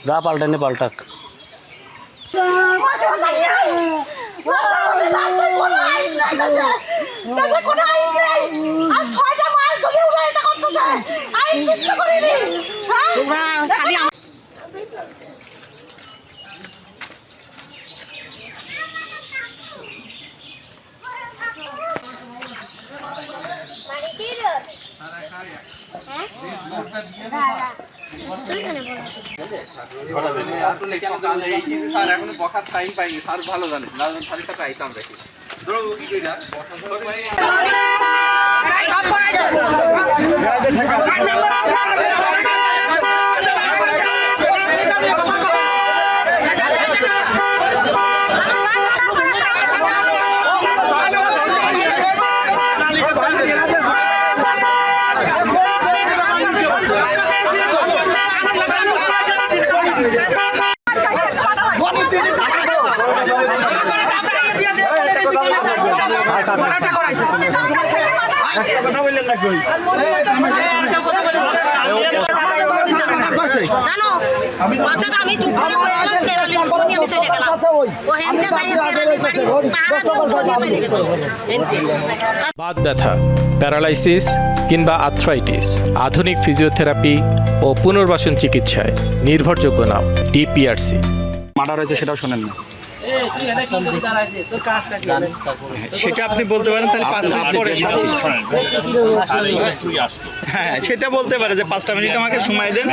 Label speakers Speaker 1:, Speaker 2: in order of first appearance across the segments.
Speaker 1: যা পাল্টানে পাল্টাক।
Speaker 2: এখনো বসার টাইম পাইনি, স্যার ভালো জানে, স্যারের সাথে আইতাম দেখি।
Speaker 3: বাত ব্যথা, প্যারালাইসিস কিংবা আর্থ্রাইটিস, আধুনিক ফিজিওথেরাপি ও পুনর্বাসন চিকিৎসায় নির্ভরযোগ্য নাম ডিপিআরসি।
Speaker 4: মার্ডার হয়েছে সেটাও শোনেন না, সেটা আপনি বলতে পারেন। তাহলে 5 মিনিট পরে হ্যাঁ সেটা বলতে পারে যে 5টা মিনিট আমাকে সময় দেন।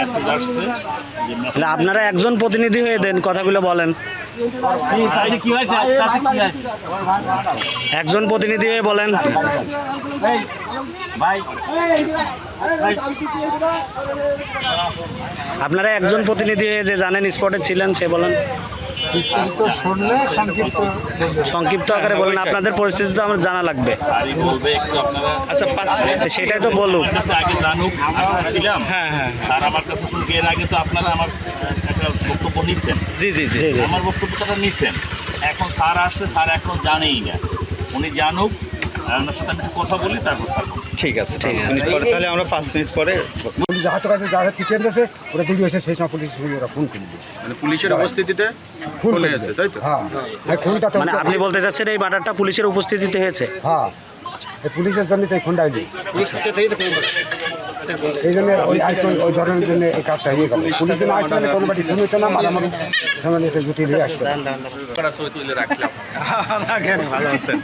Speaker 1: আপনারা একজন প্রতিনিধি হয়ে দেন, কথাগুলো বলেন। একজন প্রতিনিধি হয়ে বলেন। আপনারা একজন প্রতিনিধি হয়ে যে জানেন স্পটে ছিলেন সে বলেন। সংক্ষিপ্ত আকারে বলেন, আপনাদের পরিস্থিতি তো আমার জানা লাগবে।
Speaker 4: আচ্ছা
Speaker 1: সেটাই তো বলুন।
Speaker 4: হ্যাঁ হ্যাঁ
Speaker 5: স্যার আমার কাছে শুনছি, এর আগে তো আপনারা আমার একটা বক্তব্য নিচ্ছেন।
Speaker 4: জি জি জি
Speaker 5: আমার বক্তব্যটা নিচ্ছেন। এখন স্যার আসছে, স্যার এখনো জানেই না, উনি জানুক, ওনার সাথে আমি কথা বলি, তারপর স্যার। ঠিক আছে, 5 মিনিট পরে, তাহলে আমরা 5 মিনিট পরে।
Speaker 6: হাতের কাছে যারা টিকেট আছে ওরা দূরে এসে সেই সব পুলিশ ওরা ফোন করে দিয়েছে,
Speaker 4: মানে পুলিশের উপস্থিতিতে ফোন হয়েছে, তাই তো?
Speaker 6: হ্যাঁ ফোনটা তো
Speaker 1: মানে আপনি বলতে চাচ্ছেন এই মার্ডারটা পুলিশের উপস্থিতিতে হয়েছে?
Speaker 6: হ্যাঁ এই পুলিশের জন্য তো এই ফোনটা হইলি, এই জন্য ওই ধরনের জন্য এই কাজটা হয়ে গেল। পুলিশ জন্য আসলে কোনো বাড়ি ফোন হইতো না, মাঝামাঝি সামনে এটা জুতি দিয়ে আসতো।
Speaker 4: ভালো আছেন?